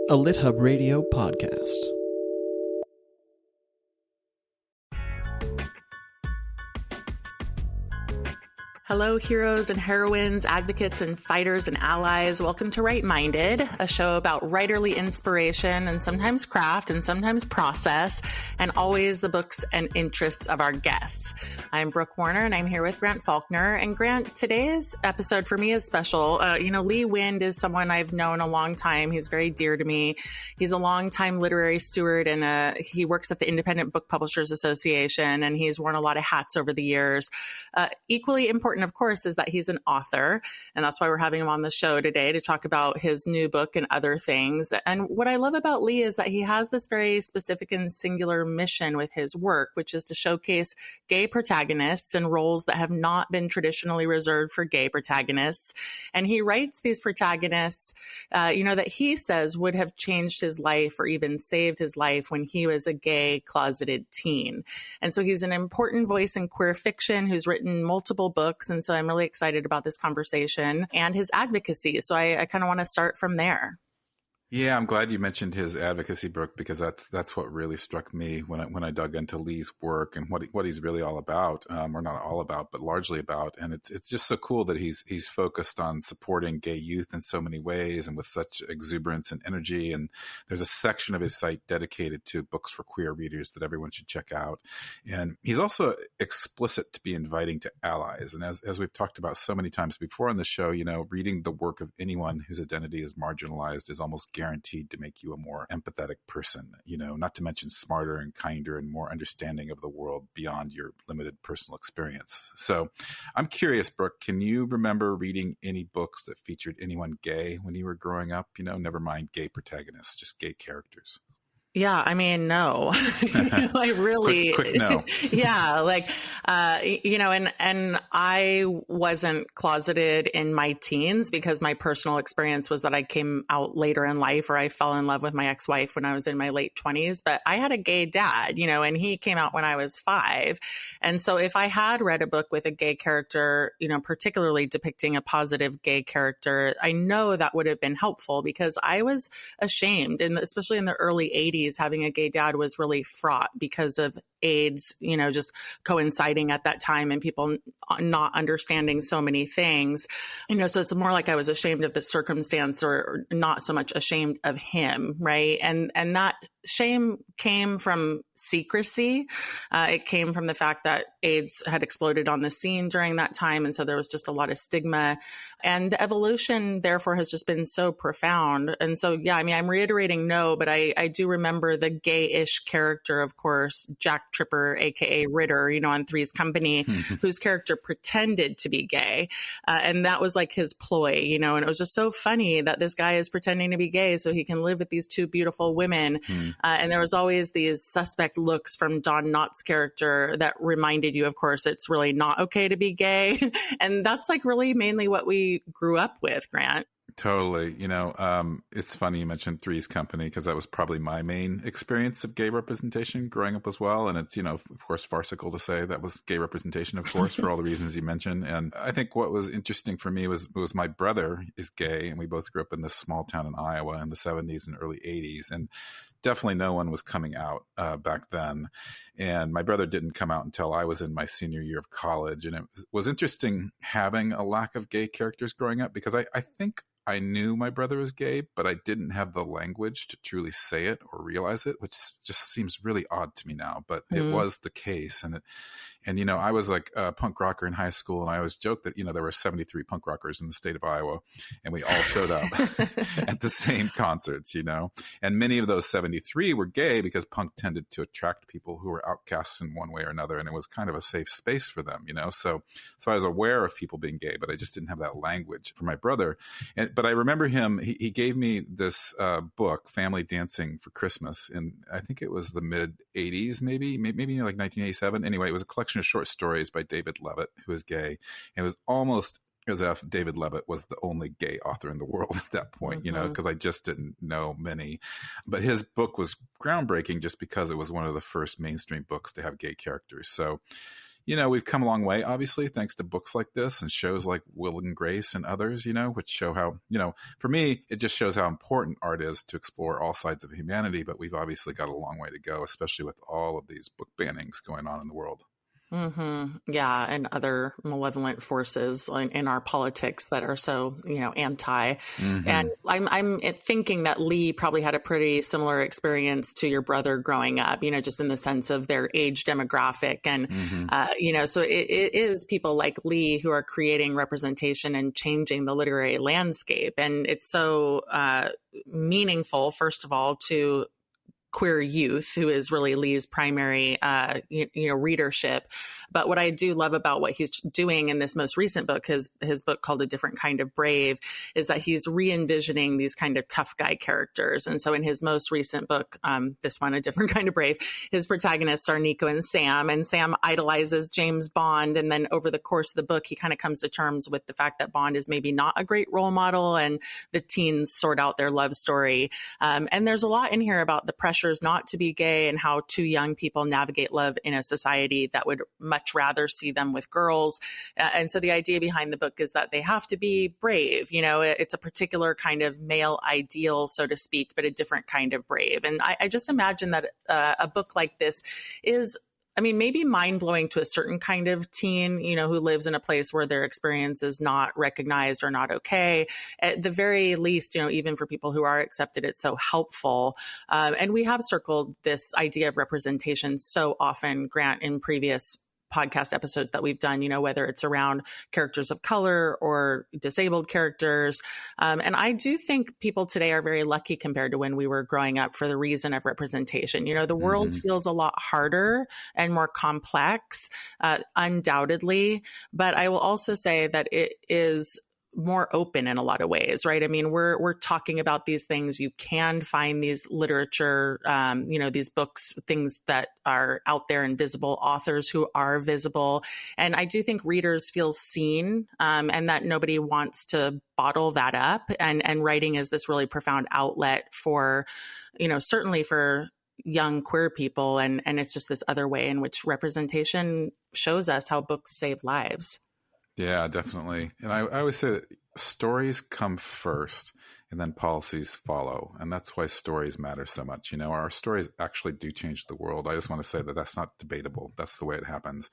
a LitHub Radio podcast. Hello, heroes and heroines, advocates and fighters and allies. Welcome to Right Minded, a show about writerly inspiration and sometimes craft and sometimes process, and always the books and interests of our guests. I'm Brooke Warner, and I'm here with Grant Faulkner. And Grant, today's episode for me is special. Lee Wind is someone I've known a long time. He's very dear to me. He's a longtime literary steward, and he works at the Independent Book Publishers Association, and he's worn a lot of hats over the years. Equally important, of course, is that he's an author, and that's why we're having him on the show today to talk about his new book and other things. And what I love about Lee is that he has this very specific and singular mission with his work, which is to showcase gay protagonists and roles that have not been traditionally reserved for gay protagonists. And he writes these protagonists, that he says would have changed his life or even saved his life when he was a gay closeted teen. And so he's an important voice in queer fiction who's written multiple books. And so I'm really excited about this conversation and his advocacy. So I kind of want to start from there. Yeah, I'm glad you mentioned his advocacy, Brooke, because that's what really struck me when I dug into Lee's work and what he's really all about, or not all about, but largely about. And it's just so cool that he's focused on supporting gay youth in so many ways and with such exuberance and energy. And there's a section of his site dedicated to books for queer readers that everyone should check out. And he's also explicit to be inviting to allies. And as we've talked about so many times before on the show, reading the work of anyone whose identity is marginalized is almost guaranteed to make you a more empathetic person, not to mention smarter and kinder and more understanding of the world beyond your limited personal experience. So I'm curious, Brooke, can you remember reading any books that featured anyone gay when you were growing up? Never mind gay protagonists, just gay characters. Yeah, I mean, no, I really, quick no. Yeah, and I wasn't closeted in my teens because my personal experience was that I came out later in life, or I fell in love with my ex-wife when I was in my late 20s. But I had a gay dad, and he came out when I was 5. And so if I had read a book with a gay character, particularly depicting a positive gay character, I know that would have been helpful because I was ashamed, and especially in the early 80s, having a gay dad was really fraught because of AIDS, just coinciding at that time and people not understanding so many things, so it's more like I was ashamed of the circumstance or not so much ashamed of him. Right. And that shame came from secrecy. It came from the fact that AIDS had exploded on the scene during that time. And so there was just a lot of stigma, and the evolution therefore has just been so profound. And so, yeah, I mean, I'm reiterating no, but I do remember the gay-ish character, of course, Jack Tripper, aka Ritter, on Three's Company, whose character pretended to be gay. And that was like his ploy, and it was just so funny that this guy is pretending to be gay so he can live with these two beautiful women. And there was always these suspect looks from Don Knotts' character that reminded you, of course, it's really not okay to be gay. And that's like really mainly what we grew up with, Grant. Totally. It's funny you mentioned Three's Company because that was probably my main experience of gay representation growing up as well. And it's, of course, farcical to say that was gay representation, of course, for all the reasons you mentioned. And I think what was interesting for me was my brother is gay, and we both grew up in this small town in Iowa in the 70s and early 80s. And definitely no one was coming out back then. And my brother didn't come out until I was in my senior year of college. And it was interesting having a lack of gay characters growing up because I think I knew my brother was gay, but I didn't have the language to truly say it or realize it, which just seems really odd to me now, but it was the case. And I was like a punk rocker in high school, and I always joked that, there were 73 punk rockers in the state of Iowa, and we all showed up at the same concerts, and many of those 73 were gay because punk tended to attract people who were outcasts in one way or another. And it was kind of a safe space for them, so I was aware of people being gay, but I just didn't have that language for my brother. But I remember him, he gave me this book, Family Dancing, for Christmas. And I think it was the mid 80s, maybe like 1987. Anyway, it was a collection of short stories by David Levitt, who is gay. And it was almost as if David Levitt was the only gay author in the world at that point, because I just didn't know many. But his book was groundbreaking just because it was one of the first mainstream books to have gay characters. So we've come a long way, obviously, thanks to books like this and shows like Will and Grace and others, which show how, for me, it just shows how important art is to explore all sides of humanity. But we've obviously got a long way to go, especially with all of these book bannings going on in the world. Yeah, and other malevolent forces in our politics that are so, anti. And I'm thinking that Lee probably had a pretty similar experience to your brother growing up, just in the sense of their age demographic. And, so it is people like Lee who are creating representation and changing the literary landscape. And it's so meaningful, first of all, to queer youth, who is really Lee's primary, readership. But what I do love about what he's doing in this most recent book, his book called A Different Kind of Brave, is that he's re-envisioning these kind of tough guy characters. And so in his most recent book, this one, A Different Kind of Brave, his protagonists are Nico and Sam idolizes James Bond. And then over the course of the book, he kind of comes to terms with the fact that Bond is maybe not a great role model, and the teens sort out their love story. And there's a lot in here about the pressures not to be gay and how two young people navigate love in a society that would much rather see them with girls. And so the idea behind the book is that they have to be brave. It's a particular kind of male ideal, so to speak, but a different kind of brave. And I just imagine that a book like this is, maybe mind-blowing to a certain kind of teen, who lives in a place where their experience is not recognized or not okay. At the very least, even for people who are accepted, it's so helpful. And we have circled this idea of representation so often, Grant, in previous podcast episodes that we've done, whether it's around characters of color or disabled characters. And I do think people today are very lucky compared to when we were growing up for the reason of representation. The world feels a lot harder and more complex, undoubtedly. But I will also say that it is more open in a lot of ways, right? We're talking about these things. You can find these literature, these books, things that are out there, invisible authors who are visible. And I do think readers feel seen, and that nobody wants to bottle that up. And writing is this really profound outlet for, certainly for young queer people. And it's just this other way in which representation shows us how books save lives. Yeah, definitely. And I always say that stories come first and then policies follow. And that's why stories matter so much. Our stories actually do change the world. I just want to say that that's not debatable. That's the way it happens.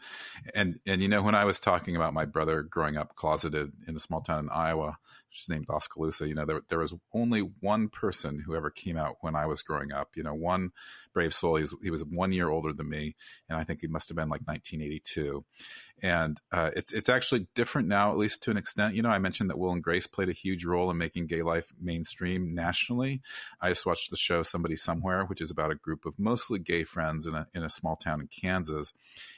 And when I was talking about my brother growing up closeted in a small town in Iowa, which is named Oskaloosa, there was only one person who ever came out when I was growing up, one brave soul. He was 1 year older than me. And I think he must have been like 1982. And it's actually different now, at least to an extent. I mentioned that Will and Grace played a huge role in making gay life mainstream nationally. I just watched the show Somebody Somewhere, which is about a group of mostly gay friends in a small town in Kansas.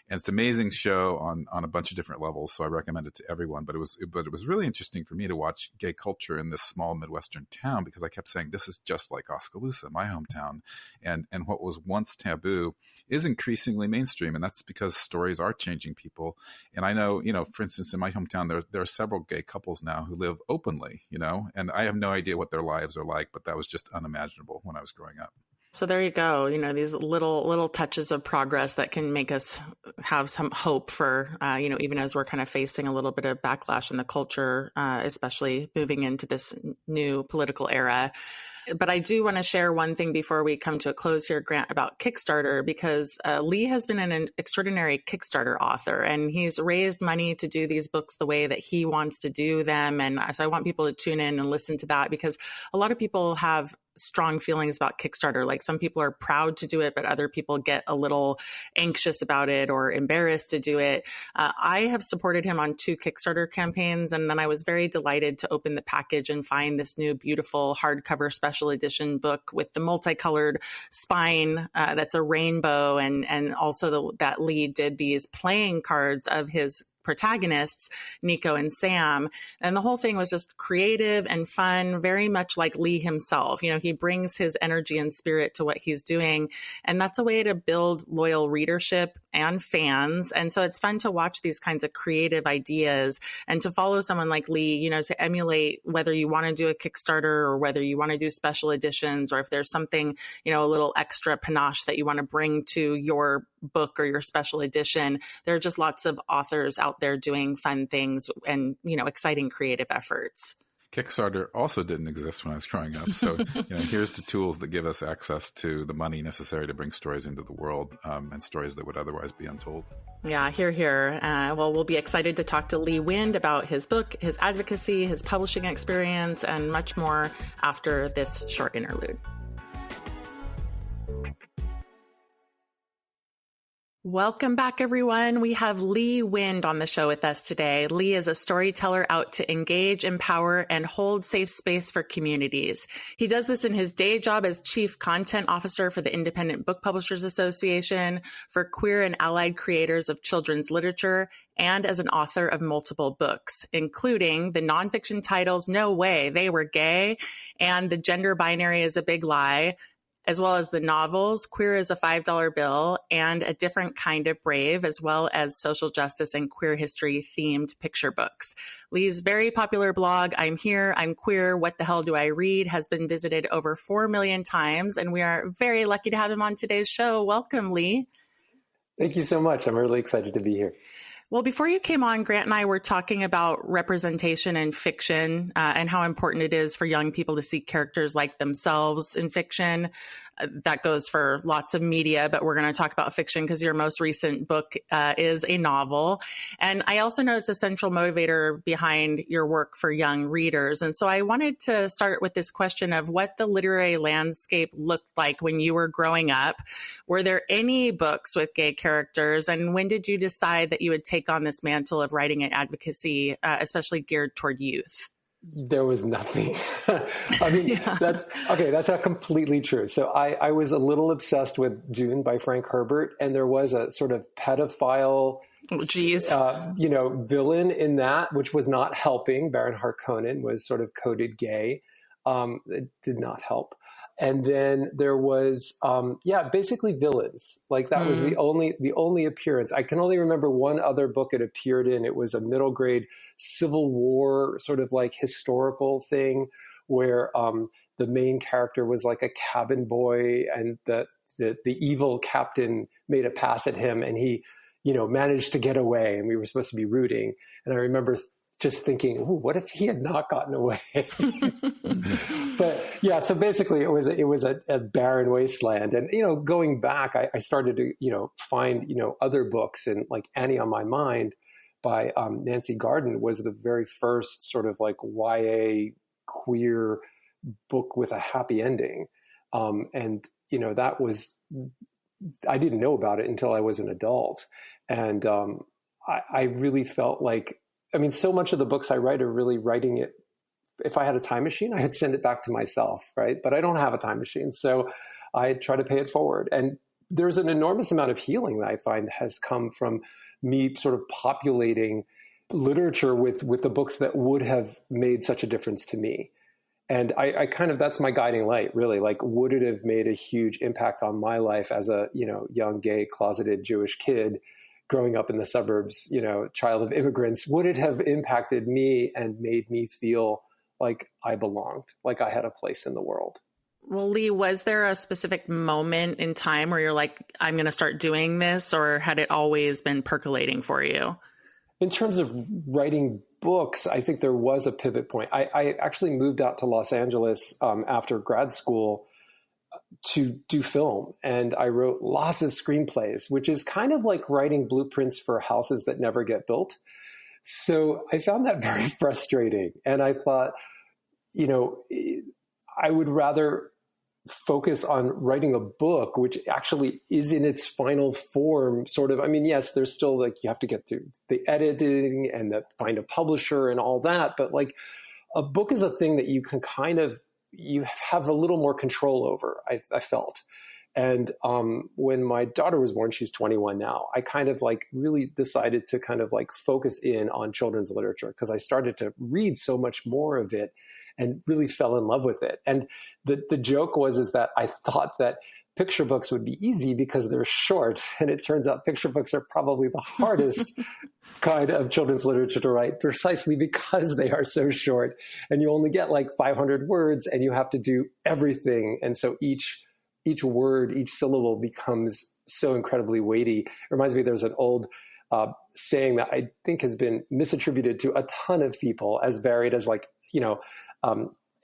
And it's an amazing show on a bunch of different levels. So I recommend it to everyone. But it was really interesting for me to watch gay culture in this small Midwestern town, because I kept saying, this is just like Oskaloosa, my hometown. And what was once taboo is increasingly mainstream. And that's because stories are changing people. And I know, for instance, in my hometown, there are several gay couples now who live openly, and I have no idea what their lives are like, but that was just unimaginable when I was growing up. So there you go. These little touches of progress that can make us have some hope for, even as we're kind of facing a little bit of backlash in the culture, especially moving into this new political era. But I do want to share one thing before we come to a close here, Grant, about Kickstarter, because Lee has been an extraordinary Kickstarter author, and he's raised money to do these books the way that he wants to do them. And so I want people to tune in and listen to that, because a lot of people have strong feelings about Kickstarter. Like, some people are proud to do it, but other people get a little anxious about it or embarrassed to do it. I have supported him on 2 Kickstarter campaigns, and then I was very delighted to open the package and find this new beautiful hardcover special edition book with the multicolored spine that's a rainbow, and also that Lee did these playing cards of his protagonists, Nico and Sam. And the whole thing was just creative and fun, very much like Lee himself. He brings his energy and spirit to what he's doing. And that's a way to build loyal readership and fans. And so it's fun to watch these kinds of creative ideas and to follow someone like Lee, to emulate, whether you want to do a Kickstarter or whether you want to do special editions, or if there's something, a little extra panache that you want to bring to your book or your special edition. There are just lots of authors out there doing fun things and, exciting creative efforts. Kickstarter also didn't exist when I was growing up. So, here's the tools that give us access to the money necessary to bring stories into the world, and stories that would otherwise be untold. Yeah, hear. Well, we'll be excited to talk to Lee Wind about his book, his advocacy, his publishing experience, and much more after this short interlude. Welcome back, everyone. We have Lee Wind on the show with us today. Lee is a storyteller out to engage, empower, and hold safe space for communities. He does this in his day job as Chief Content Officer for the Independent Book Publishers Association, for queer and allied creators of children's literature, and as an author of multiple books, including the nonfiction titles No Way, They Were Gay, and The Gender Binary is a Big Lie, as well as the novels Queer as a $5 Bill and A Different Kind of Brave, as well as social justice and queer history themed picture books. Lee's very popular blog, I'm Here, I'm Queer, What the Hell Do I Read, has been visited over 4 million times, and we are very lucky to have him on today's show. Welcome, Lee. Thank you so much. I'm really excited to be here. Well, before you came on, Grant and I were talking about representation in fiction and how important it is for young people to see characters like themselves in fiction. That goes for lots of media, but we're going to talk about fiction because your most recent book is a novel. And I also know it's a central motivator behind your work for young readers. And so I wanted to start with this question of what the literary landscape looked like when you were growing up. Were there any books with gay characters? And when did you decide that you would take on this mantle of writing and advocacy, especially geared toward youth? There was nothing. I mean, that's not completely true. So I was a little obsessed with Dune by Frank Herbert, and there was a sort of pedophile, villain in that, which was not helping. Baron Harkonnen was sort of coded gay. It did not help. And then there was, basically villains. Like that was the only appearance. I can only remember one other book it appeared in. It was a middle grade Civil War sort of like historical thing where the main character was like a cabin boy, and the evil captain made a pass at him, and he, managed to get away, and we were supposed to be rooting. And I remember just thinking, what if he had not gotten away? But yeah, so basically it was a barren wasteland. And, going back, I started to, find, other books, and like Annie on My Mind by Nancy Garden was the very first sort of like YA queer book with a happy ending. And, that was, I didn't know about it until I was an adult. And I really felt like, so much of the books I write are really writing it. If I had a time machine, I'd send it back to myself, right? But I don't have a time machine. So I try to pay it forward. And there's an enormous amount of healing that I find has come from me sort of populating literature with the books that would have made such a difference to me. And I kind of, that's my guiding light, really. Like, would it have made a huge impact on my life as a, young, gay, closeted Jewish kid growing up in the suburbs, child of immigrants? Would it have impacted me and made me feel like I belonged, like I had a place in the world? Well, Lee, was there a specific moment in time where you're like, I'm going to start doing this, or had it always been percolating for you? In terms of writing books, I think there was a pivot point. I actually moved out to Los Angeles after grad school to do film, and I wrote lots of screenplays, which is kind of like writing blueprints for houses that never get built. So I found that very frustrating, and I thought, I would rather focus on writing a book, which actually is in its final form, sort of. Yes, there's still like, you have to get through the editing and find a publisher and all that, but like a book is a thing that you can kind of, you have a little more control over, I felt. And when my daughter was born, she's 21 now, I kind of like really decided to kind of like focus in on children's literature, because I started to read so much more of it and really fell in love with it. And the joke is that I thought that picture books would be easy because they're short. And it turns out picture books are probably the hardest kind of children's literature to write, precisely because they are so short. And you only get like 500 words, and you have to do everything. And so each word, each syllable becomes so incredibly weighty. It reminds me, there's an old saying that I think has been misattributed to a ton of people as varied as like,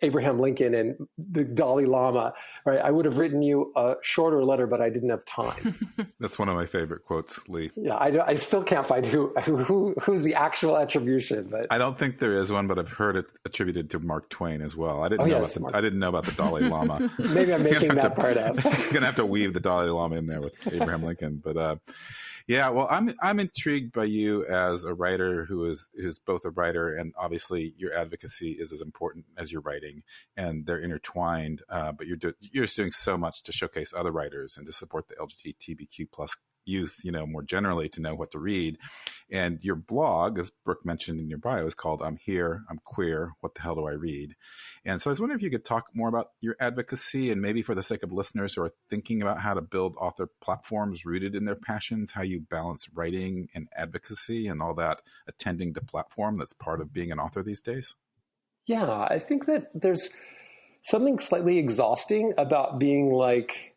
Abraham Lincoln and the Dalai Lama, right? I would have written you a shorter letter, but I didn't have time. That's one of my favorite quotes, Lee. Yeah, I still can't find who's the actual attribution. But I don't think there is one, but I've heard it attributed to Mark Twain as well. I didn't know about the Dalai Lama. Maybe I'm making that part up. I'm gonna have to weave the Dalai Lama in there with Abraham Lincoln, but yeah. Well, I'm intrigued by you as a writer who's both a writer, and obviously your advocacy is as important as your writing, and they're intertwined. But you're just doing so much to showcase other writers and to support the LGBTQ plus youth, more generally, to know what to read. And your blog, as Brooke mentioned in your bio, is called "I'm Here, I'm Queer, What the Hell Do I Read?" And so I was wondering if you could talk more about your advocacy, and maybe for the sake of listeners who are thinking about how to build author platforms rooted in their passions, how you balance writing and advocacy and all that attending to platform that's part of being an author these days. Yeah, I think that there's something slightly exhausting about being like,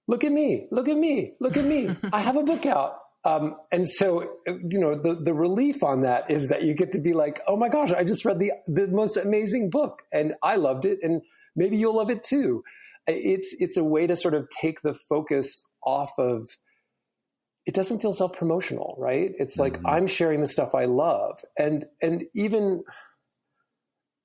look at me, look at me, look at me. I have a book out. And so, the relief on that is that you get to be like, oh my gosh, I just read the most amazing book and I loved it. And maybe you'll love it too. It's a way to sort of take the focus off of, it doesn't feel self-promotional, right? It's like, I'm sharing the stuff I love. And even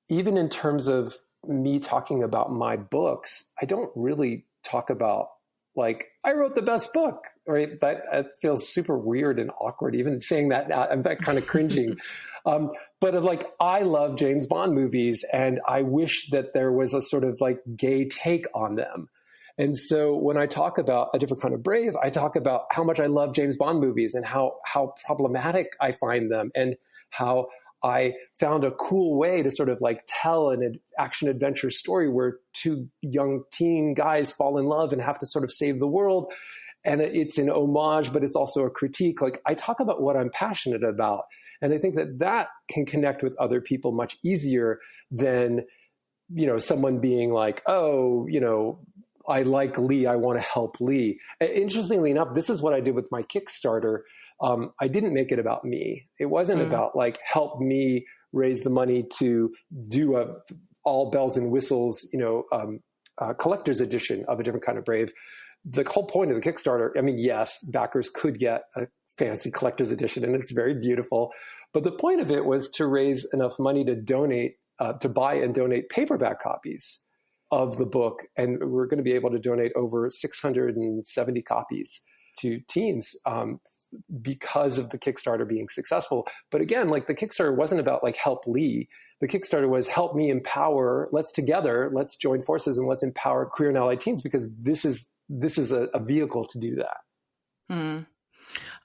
in terms of me talking about my books, I don't really talk about like, I wrote the best book, right? That feels super weird and awkward. Even saying that now, I'm kind of cringing. But of like, I love James Bond movies and I wish that there was a sort of like gay take on them. And so when I talk about A Different Kind of Brave, I talk about how much I love James Bond movies and how problematic I find them, and how I found a cool way to sort of like tell an action adventure story where two young teen guys fall in love and have to sort of save the world. And it's an homage, but it's also a critique. Like, I talk about what I'm passionate about. And I think that can connect with other people much easier than, someone being like, oh, I like Lee, I want to help Lee. Interestingly enough, this is what I did with my Kickstarter. I didn't make it about me. It wasn't about like, help me raise the money to do a all bells and whistles, collector's edition of A Different Kind of Brave. The whole point of the Kickstarter, I mean, yes, backers could get a fancy collector's edition and it's very beautiful. But the point of it was to raise enough money to donate, to buy and donate paperback copies of the book. And we're going to be able to donate over 670 copies to teens because of the Kickstarter being successful. But again, like, the Kickstarter wasn't about like, help Lee. The Kickstarter was, help me empower, let's join forces and let's empower queer and allied teens, because this is a vehicle to do that.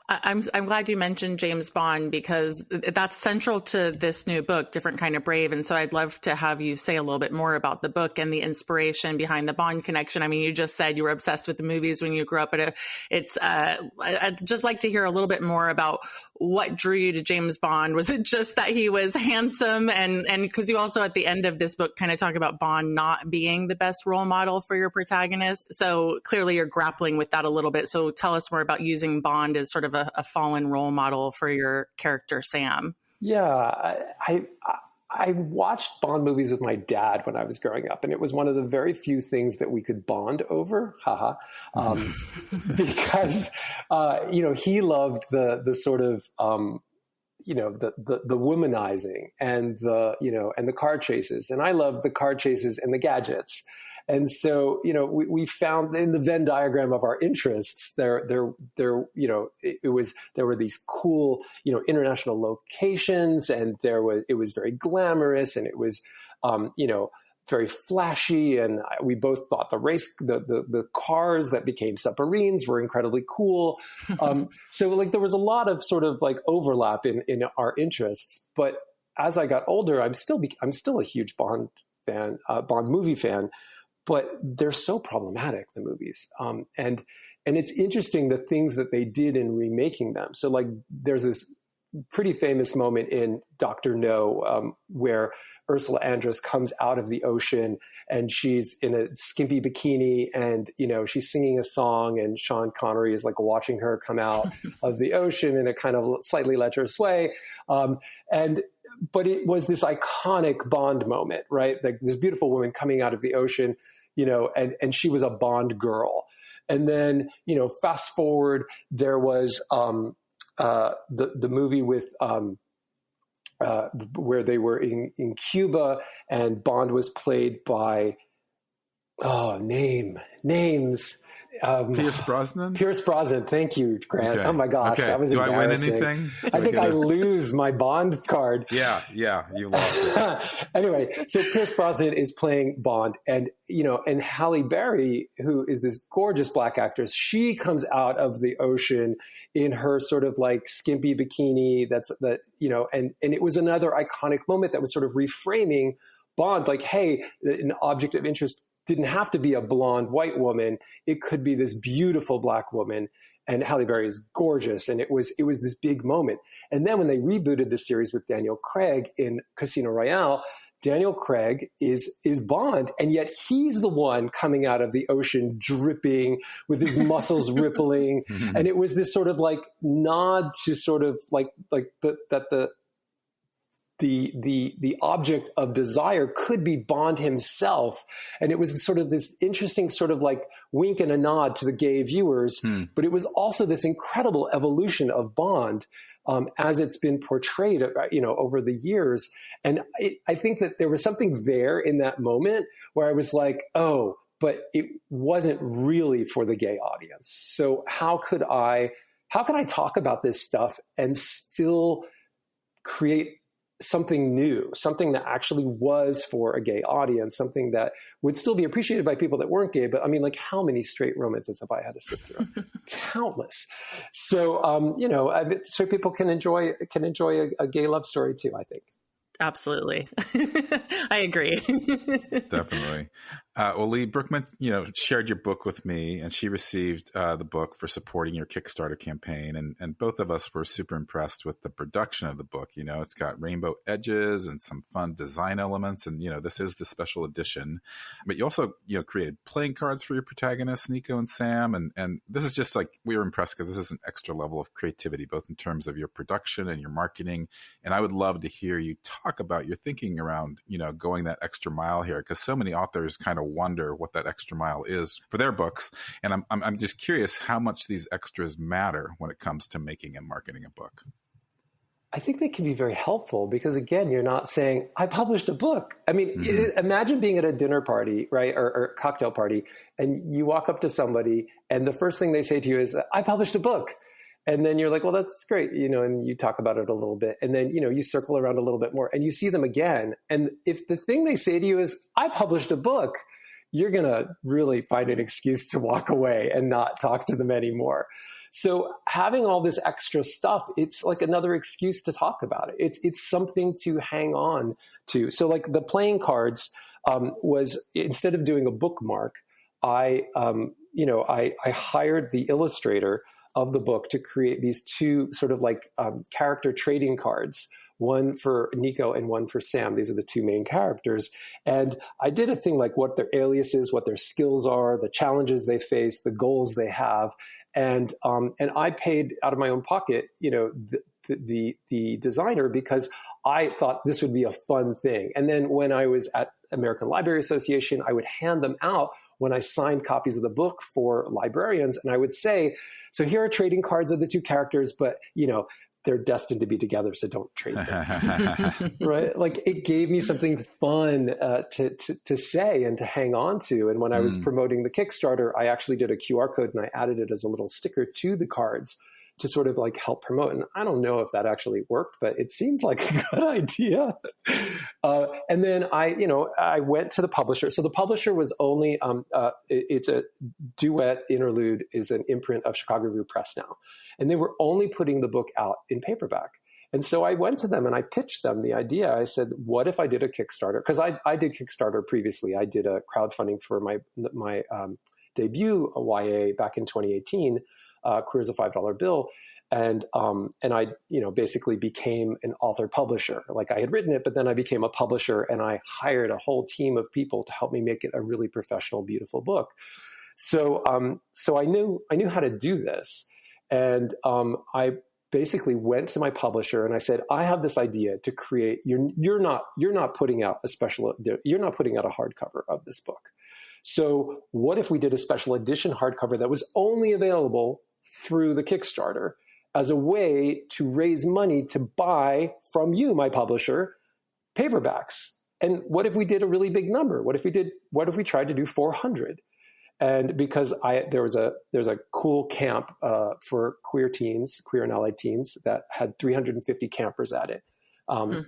I'm glad you mentioned James Bond, because that's central to this new book, Different Kind of Brave. And so I'd love to have you say a little bit more about the book and the inspiration behind the Bond connection. I mean, you just said you were obsessed with the movies when you grew up. I'd just like to hear a little bit more about what drew you to James Bond. Was it just that he was handsome? And because you also at the end of this book kind of talk about Bond not being the best role model for your protagonist. So clearly you're grappling with that a little bit. So tell us more about using Bond as sort of a fallen role model for your character, Sam. Yeah, I watched Bond movies with my dad when I was growing up, and it was one of the very few things that we could bond over, because he loved the sort of the womanizing and the car chases, and I loved the car chases and the gadgets. And so, we found in the Venn diagram of our interests, there were these cool, international locations, and it was very glamorous, and it was, very flashy. And we both thought the cars that became submarines were incredibly cool. So like, there was a lot of sort of like overlap in our interests. But as I got older, I'm still a huge Bond fan, Bond movie fan. But they're so problematic, the movies. And it's interesting the things that they did in remaking them. So like, there's this pretty famous moment in Dr. No, where Ursula Andress comes out of the ocean and she's in a skimpy bikini and, she's singing a song and Sean Connery is like watching her come out of the ocean in a kind of slightly lecherous way. But it was this iconic Bond moment, right? Like this beautiful woman coming out of the ocean, and she was a Bond girl. And then, fast forward, there was the movie with where they were in Cuba, and Bond was played by names. Pierce Brosnan? Pierce Brosnan. Thank you, Grant. Okay. Oh my gosh, that was embarrassing. Do I win anything? I think I lose my Bond card. Yeah, you lost it. Anyway, so Pierce Brosnan is playing Bond, and and Halle Berry, who is this gorgeous black actress, she comes out of the ocean in her sort of like skimpy bikini. And it was another iconic moment that was sort of reframing Bond, like, hey, an object of interest didn't have to be a blonde white woman. It could be this beautiful black woman. And Halle Berry is gorgeous. And it was this big moment. And then when they rebooted the series with Daniel Craig in Casino Royale, Daniel Craig is Bond. And yet he's the one coming out of the ocean dripping with his muscles rippling. And it was this sort of like nod to sort of like the object of desire could be Bond himself. And it was sort of this interesting sort of like wink and a nod to the gay viewers. But it was also this incredible evolution of Bond as it's been portrayed, over the years. And I think that there was something there in that moment where I was like, oh, but it wasn't really for the gay audience. So how could I talk about this stuff and still create something new, something that actually was for a gay audience, something that would still be appreciated by people that weren't gay. But I mean, like, how many straight romances have I had to sit through? Countless. So, so people can enjoy a gay love story too, I think. Absolutely. I agree. Definitely. Well, Lee Brookman, shared your book with me, and she received the book for supporting your Kickstarter campaign. And both of us were super impressed with the production of the book. It's got rainbow edges and some fun design elements. And, this is the special edition. But you also, created playing cards for your protagonists, Nico and Sam. And this is just like, we were impressed because this is an extra level of creativity, both in terms of your production and your marketing. And I would love to hear you talk about your thinking around, going that extra mile here, because so many authors kind of wonder what that extra mile is for their books. And I'm just curious how much these extras matter when it comes to making and marketing a book. I think they can be very helpful because, again, you're not saying, I published a book. I mean, imagine being at a dinner party, right, or cocktail party, and you walk up to somebody and the first thing they say to you is, I published a book. And then you're like, well, that's great, and you talk about it a little bit. And then, you circle around a little bit more and you see them again. And if the thing they say to you is, I published a book, you're going to really find an excuse to walk away and not talk to them anymore. So having all this extra stuff, it's like another excuse to talk about it. It's something to hang on to. So like the playing cards was, instead of doing a bookmark, I hired the illustrator of the book to create these two sort of like character trading cards, one for Nico and one for Sam. These are the two main characters. And I did a thing like what their alias is, what their skills are, the challenges they face, the goals they have. And I paid out of my own pocket, the designer, because I thought this would be a fun thing. And then when I was at American Library Association, I would hand them out when I signed copies of the book for librarians. And I would say, so here are trading cards of the two characters, but, they're destined to be together, so don't trade them. Right? Like, it gave me something fun to say and to hang on to. And when I was promoting the Kickstarter, I actually did a QR code and I added it as a little sticker to the cards to sort of like help promote. And I don't know if that actually worked, but it seemed like a good idea. And then I went to the publisher. So the publisher was only, it's a Duet Interlude is an imprint of Chicago Review Press now. And they were only putting the book out in paperback. And so I went to them and I pitched them the idea. I said, what if I did a Kickstarter? Because I did Kickstarter previously. I did a crowdfunding for my debut YA back in 2018, Queer as a $5 Bill. And I, basically became an author publisher. Like I had written it, but then I became a publisher, and I hired a whole team of people to help me make it a really professional, beautiful book. So I knew how to do this. And I basically went to my publisher and I said, I have this idea to create, you're not putting out you're not putting out a hardcover of this book. So what if we did a special edition hardcover that was only available through the Kickstarter as a way to raise money to buy from you, my publisher, paperbacks? And what if we did a really big number? What if we tried to do 400? And because there's a cool camp for queer and allied teens that had 350 campers at it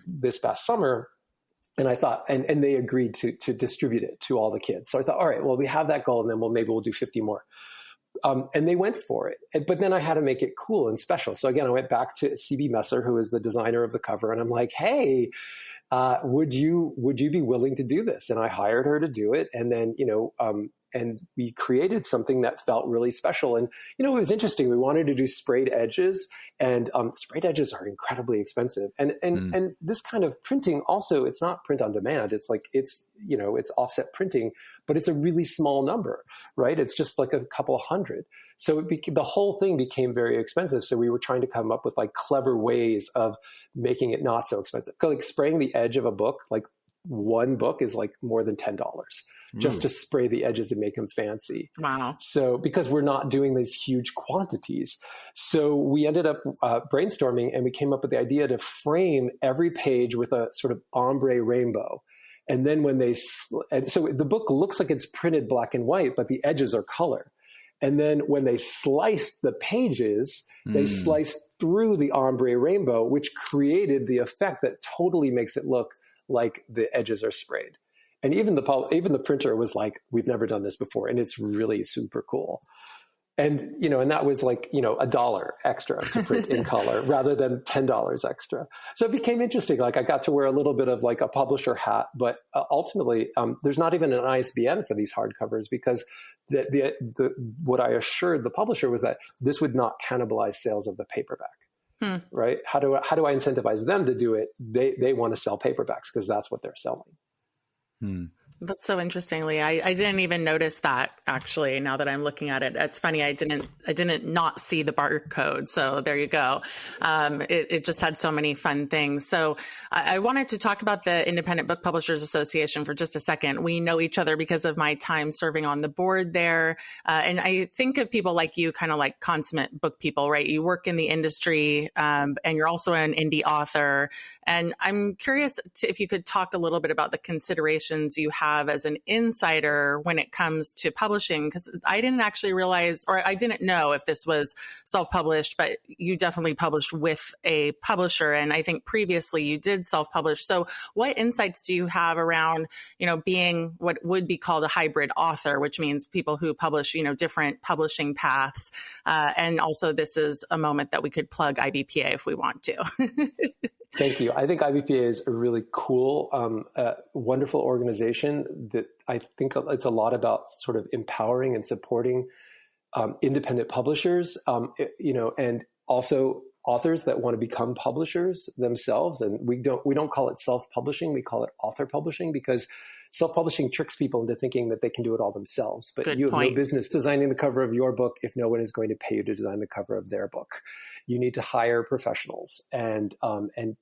this past summer. And I thought, and they agreed to distribute it to all the kids. So I thought, all right, well, we have that goal, and then maybe we'll do 50 more. And they went for it. But then I had to make it cool and special. So again, I went back to CB Messer, who is the designer of the cover. And I'm like, hey, would you be willing to do this? And I hired her to do it. And then, and we created something that felt really special. And, it was interesting. We wanted to do sprayed edges, and sprayed edges are incredibly expensive. And this kind of printing also, it's not print on demand. It's like, it's offset printing, but it's a really small number, right? It's just like a couple hundred. So the whole thing became very expensive. So we were trying to come up with like clever ways of making it not so expensive. Like spraying the edge of a book, like one book is like more than $10 just to spray the edges and make them fancy. Wow. So because we're not doing these huge quantities. So we ended up brainstorming, and we came up with the idea to frame every page with a sort of ombre rainbow. And then so the book looks like it's printed black and white, but the edges are color. And then when they sliced the pages, they sliced through the ombre rainbow, which created the effect that totally makes it look like the edges are sprayed. And even the printer was like, we've never done this before. And it's really super cool. And, and that was like, $1 extra to print in color rather than $10 extra. So it became interesting. Like I got to wear a little bit of like a publisher hat, but ultimately there's not even an ISBN for these hardcovers, because what I assured the publisher was that this would not cannibalize sales of the paperback. Right? How do I incentivize them to do it? They want to sell paperbacks because that's what they're selling. That's so interesting, Lee. I didn't even notice that, actually, now that I'm looking at it. It's funny. I didn't not see the barcode. So there you go. It just had so many fun things. So I wanted to talk about the Independent Book Publishers Association for just a second. We know each other because of my time serving on the board there. And I think of people like you, kind of like consummate book people, right? You work in the industry, and you're also an indie author. And I'm curious if you could talk a little bit about the considerations you have as an insider when it comes to publishing, because I didn't actually realize, or I didn't know if this was self-published, but you definitely published with a publisher. And I think previously you did self-publish. So what insights do you have around, being what would be called a hybrid author, which means people who publish, different publishing paths. And also this is a moment that we could plug IBPA if we want to. Thank you. I think IBPA is a really cool, wonderful organization that I think it's a lot about sort of empowering and supporting independent publishers, and also authors that want to become publishers themselves. And we don't call it self-publishing. We call it author publishing, because self-publishing tricks people into thinking that they can do it all themselves. But Good you have point. no business designing the cover of your book if no one is going to pay you to design the cover of their book. You need to hire professionals and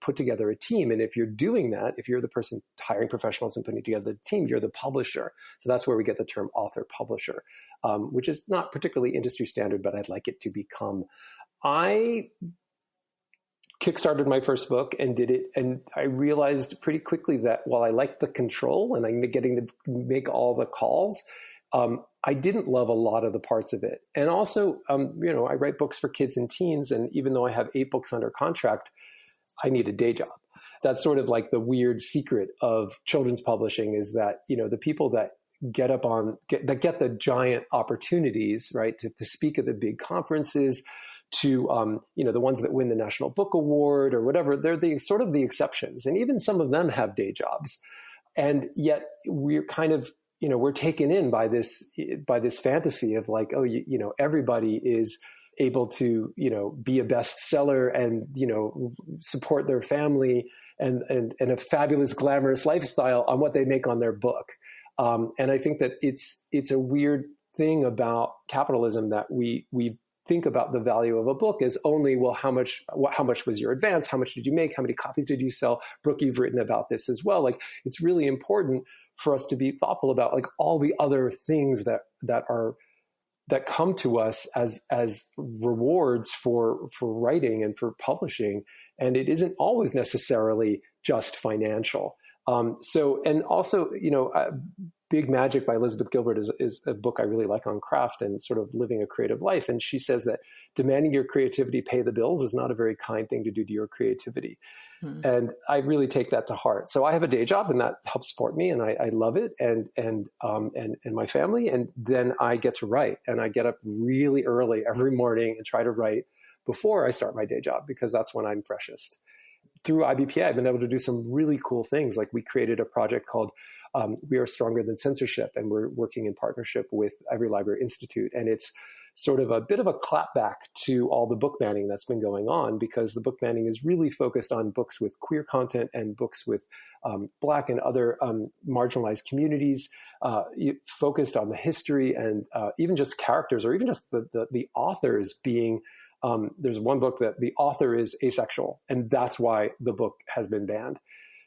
put together a team. And if you're doing that, if you're the person hiring professionals and putting together the team, you're the publisher. So that's where we get the term author publisher, which is not particularly industry standard, but I'd like it to become. I kickstarted my first book and did it. And I realized pretty quickly that while I liked the control and I'm getting to make all the calls, I didn't love a lot of the parts of it. And also, I write books for kids and teens. And even though I have 8 books under contract, I need a day job. That's sort of like the weird secret of children's publishing, is that, the people that get the giant opportunities, right, to speak at the big conferences, to the ones that win the National Book Award or whatever, they're the sort of the exceptions. And even some of them have day jobs. And yet we're kind of, we're taken in by this fantasy of like, everybody is able to, be a bestseller and, support their family and a fabulous, glamorous lifestyle on what they make on their book. And I think that it's a weird thing about capitalism that we think about the value of a book as only, well, how much was your advance? How much did you make? How many copies did you sell? Brooke, you've written about this as well. Like, it's really important for us to be thoughtful about like all the other things that come to us as rewards for writing and for publishing. And it isn't always necessarily just financial. And also, Big Magic by Elizabeth Gilbert is a book I really like on craft and sort of living a creative life. And she says that demanding your creativity pay the bills is not a very kind thing to do to your creativity. And I really take that to heart. So I have a day job and that helps support me and I love it and my family. And then I get to write and I get up really early every morning and try to write before I start my day job because that's when I'm freshest. Through IBPA, I've been able to do some really cool things. Like we created a project called We Are Stronger Than Censorship, and we're working in partnership with Every Library Institute. And it's sort of a bit of a clapback to all the book banning that's been going on because the book banning is really focused on books with queer content and books with Black and other marginalized communities, focused on the history and even just characters or even just the authors being there's one book that the author is asexual, and that's why the book has been banned.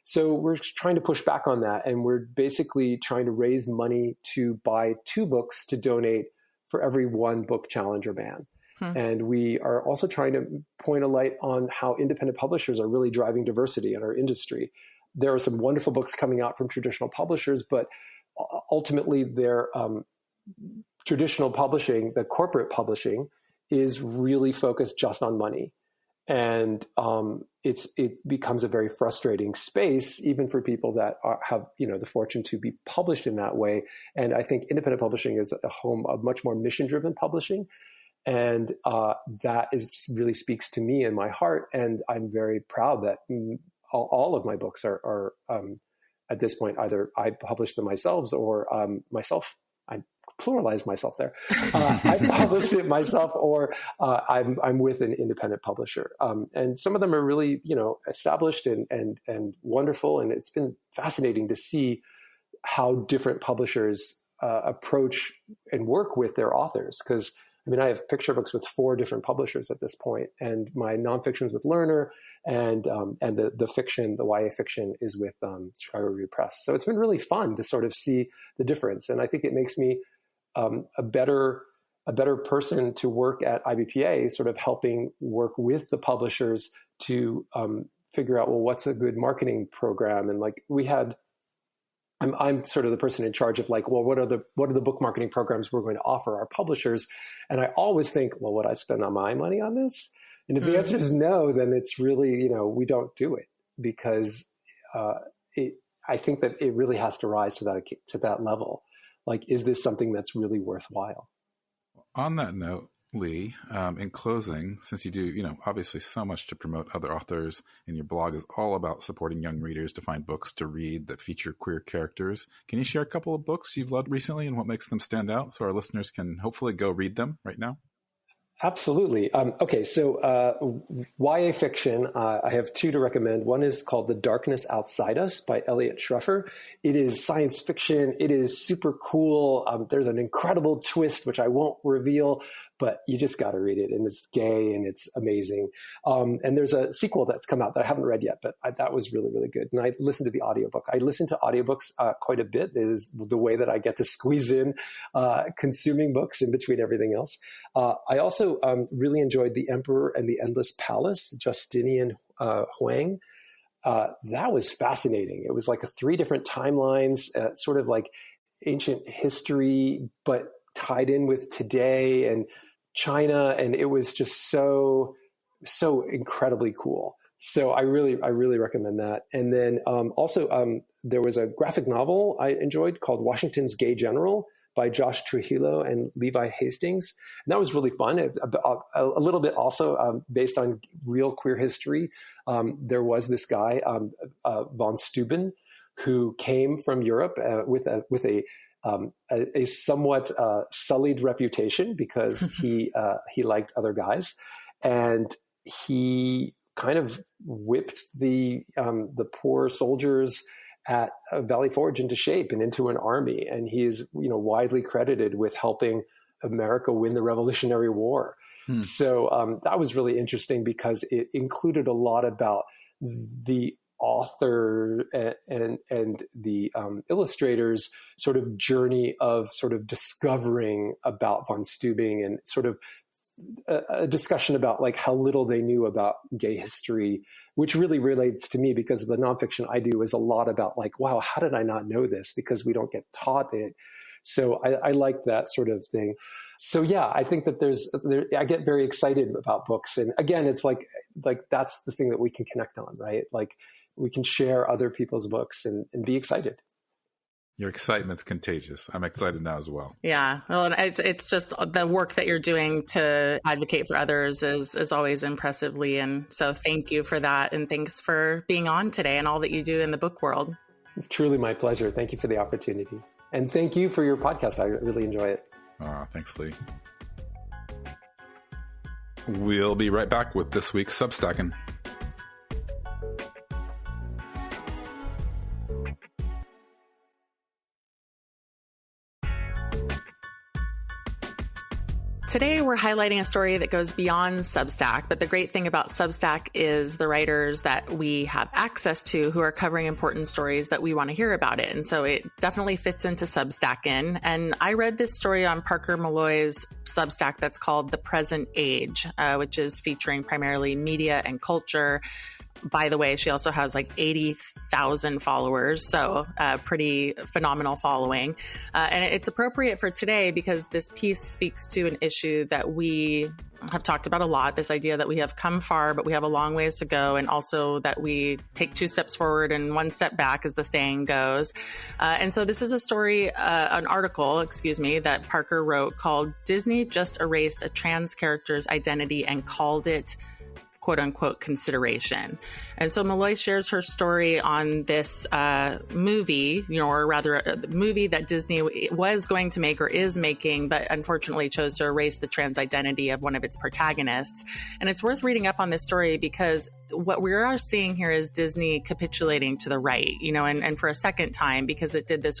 So we're trying to push back on that, and we're basically trying to raise money to buy 2 books to donate for every 1 book challenge or ban. And we are also trying to point a light on how independent publishers are really driving diversity in our industry. There are some wonderful books coming out from traditional publishers, but ultimately their traditional publishing, the corporate publishing, is really focused just on money. And it becomes a very frustrating space, even for people that have the fortune to be published in that way. And I think independent publishing is a home of much more mission-driven publishing. And that really speaks to me and my heart. And I'm very proud that all of my books are at this point, either I publish them myself or I pluralize myself there. I published it myself, or I'm with an independent publisher. And some of them are really, established and wonderful. And it's been fascinating to see how different publishers approach and work with their authors. Because I have picture books with 4 different publishers at this point, and my nonfiction's with Lerner, and the fiction, the YA fiction, is with Chicago Review Press. So it's been really fun to sort of see the difference, and I think it makes me a better person to work at IBPA, sort of helping work with the publishers to figure out, well, what's a good marketing program, and like we had. I'm sort of the person in charge of like, well, what are the book marketing programs we're going to offer our publishers? And I always think, well, would I spend my money on this? And if the answer is no, then it's really, we don't do it because I think that it really has to rise to that level. Like, is this something that's really worthwhile? On that note, Lee, in closing, since you do, obviously so much to promote other authors, and your blog is all about supporting young readers to find books to read that feature queer characters, can you share a couple of books you've loved recently and what makes them stand out so our listeners can hopefully go read them right now? Absolutely. Okay, so YA fiction, I have 2 to recommend. One is called The Darkness Outside Us by Elliot Schruffer. It is science fiction. It is super cool. There's an incredible twist, which I won't reveal, but you just got to read it. And it's gay and it's amazing. And there's a sequel that's come out that I haven't read yet, but that was really, really good. And I listened to the audiobook. I listen to audiobooks quite a bit. It is the way that I get to squeeze in consuming books in between everything else. I also really enjoyed The Emperor and the Endless Palace, Justinian Huang. That was fascinating. It was like 3 different timelines, sort of like ancient history, but tied in with today and China. And it was just so incredibly cool. So I really recommend that. And then also there was a graphic novel I enjoyed called Washington's Gay General by Josh Trujillo and Levi Hastings. And that was really fun. A little bit also based on real queer history. There was this guy, von Steuben, who came from Europe with a a somewhat sullied reputation because he liked other guys, and he kind of whipped the poor soldiers at Valley Forge into shape and into an army. And he is, widely credited with helping America win the Revolutionary War. So that was really interesting because it included a lot about the author and the illustrator's sort of journey of sort of discovering about von Steubing, and sort of a discussion about like how little they knew about gay history, which really relates to me because the nonfiction I do is a lot about like, wow, how did I not know this? Because we don't get taught it. So I like that sort of thing. So yeah, I think that I get very excited about books. And again, it's like that's the thing that we can connect on, right? Like we can share other people's books and be excited. Your excitement's contagious. I'm excited now as well. Yeah. Well, it's just the work that you're doing to advocate for others is always impressively. And so thank you for that. And thanks for being on today and all that you do in the book world. It's truly my pleasure. Thank you for the opportunity. And thank you for your podcast. I really enjoy it. Thanks, Lee. We'll be right back with this week's Substacking. Today, we're highlighting a story that goes beyond Substack, but the great thing about Substack is the writers that we have access to who are covering important stories that we want to hear about it. And so it definitely fits into Substacking. And I read this story on Parker Malloy's Substack that's called The Present Age, which is featuring primarily media and culture. By the way, she also has like 80,000 followers, so pretty phenomenal following. And it's appropriate for today because this piece speaks to an issue that we have talked about a lot, this idea that we have come far, but we have a long ways to go, and also that we take 2 steps forward and 1 step back, as the saying goes. And so this is a story, an article, that Parker wrote called "Disney Just Erased a Trans Character's Identity and Called It quote unquote consideration." And so Malloy shares her story on this movie, or rather the movie that Disney was going to make or is making, but unfortunately chose to erase the trans identity of one of its protagonists. And it's worth reading up on this story because what we are seeing here is Disney capitulating to the right, and for a second time, because it did this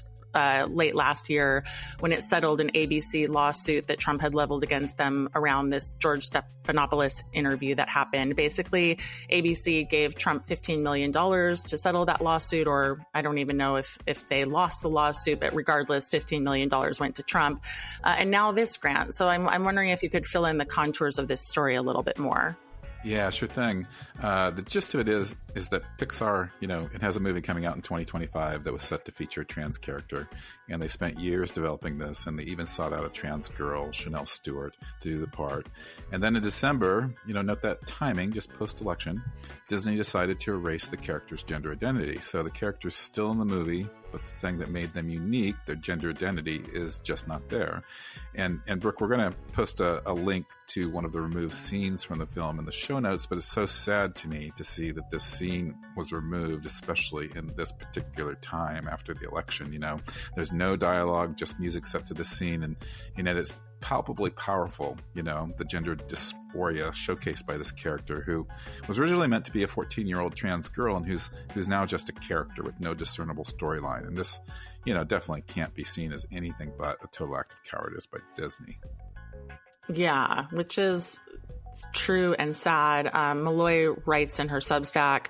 late last year when it settled an ABC lawsuit that Trump had leveled against them around this George Stephanopoulos interview that happened. Basically, ABC gave Trump $15 million to settle that lawsuit, or I don't even know if they lost the lawsuit, but regardless, $15 million went to Trump. And now this grant. So I'm wondering if you could fill in the contours of this story a little bit more. Yeah, sure thing. The gist of it is that Pixar, it has a movie coming out in 2025 that was set to feature a trans character, and they spent years developing this, and they even sought out a trans girl, Chanel Stewart, to do the part. And then in December, note that timing, just post-election, Disney decided to erase the character's gender identity. So the character's still in the movie, but the thing that made them unique, their gender identity, is just not there. And Brooke, we're going to post a link to one of the removed scenes from the film in the show notes, but it's so sad to me to see that this scene was removed, especially in this particular time after the election. There's no dialogue, just music set to the scene, and it's palpably powerful, the gender dysphoria showcased by this character who was originally meant to be a 14-year-old trans girl and who's now just a character with no discernible storyline. And this, definitely can't be seen as anything but a total act of cowardice by Disney. Yeah, which is true and sad. Malloy writes in her Substack,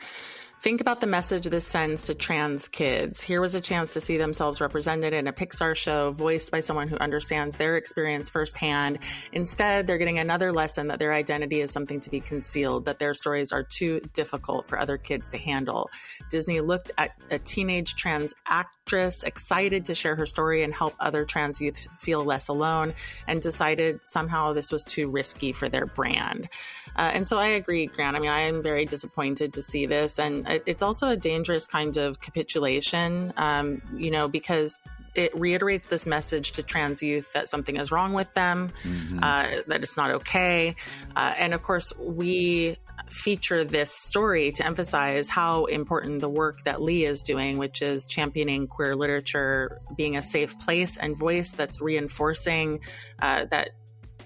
"Think about the message this sends to trans kids. Here was a chance to see themselves represented in a Pixar show voiced by someone who understands their experience firsthand. Instead, they're getting another lesson that their identity is something to be concealed, that their stories are too difficult for other kids to handle. Disney looked at a teenage trans actress excited to share her story and help other trans youth feel less alone, and decided somehow this was too risky for their brand." And so I agree, Grant. I am very disappointed to see this. And it's also a dangerous kind of capitulation, because it reiterates this message to trans youth that something is wrong with them, that it's not okay. And of course, we feature this story to emphasize how important the work that Lee is doing, which is championing queer literature, being a safe place and voice that's reinforcing that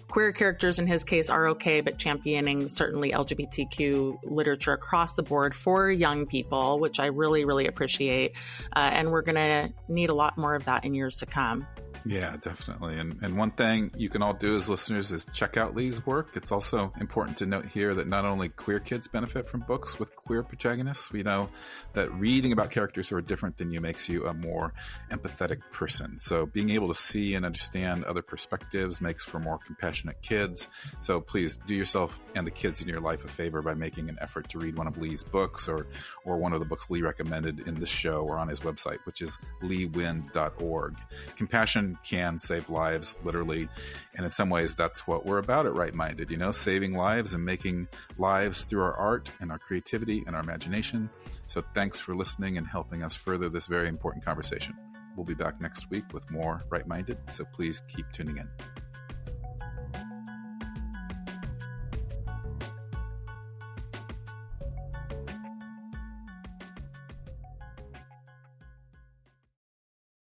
queer characters in his case are okay, but championing certainly LGBTQ literature across the board for young people, which I really, really appreciate. And we're going to need a lot more of that in years to come. Yeah, definitely. And one thing you can all do as listeners is check out Lee's work. It's also important to note here that not only queer kids benefit from books with queer protagonists, we know that reading about characters who are different than you makes you a more empathetic person. So being able to see and understand other perspectives makes for more compassionate kids. So please do yourself and the kids in your life a favor by making an effort to read one of Lee's books or one of the books Lee recommended in this show or on his website, which is leewind.org. Compassion can save lives, literally. And in some ways, that's what we're about at Right Minded, saving lives and making lives through our art and our creativity and our imagination. So thanks for listening and helping us further this very important conversation. We'll be back next week with more Right Minded, so please keep tuning in.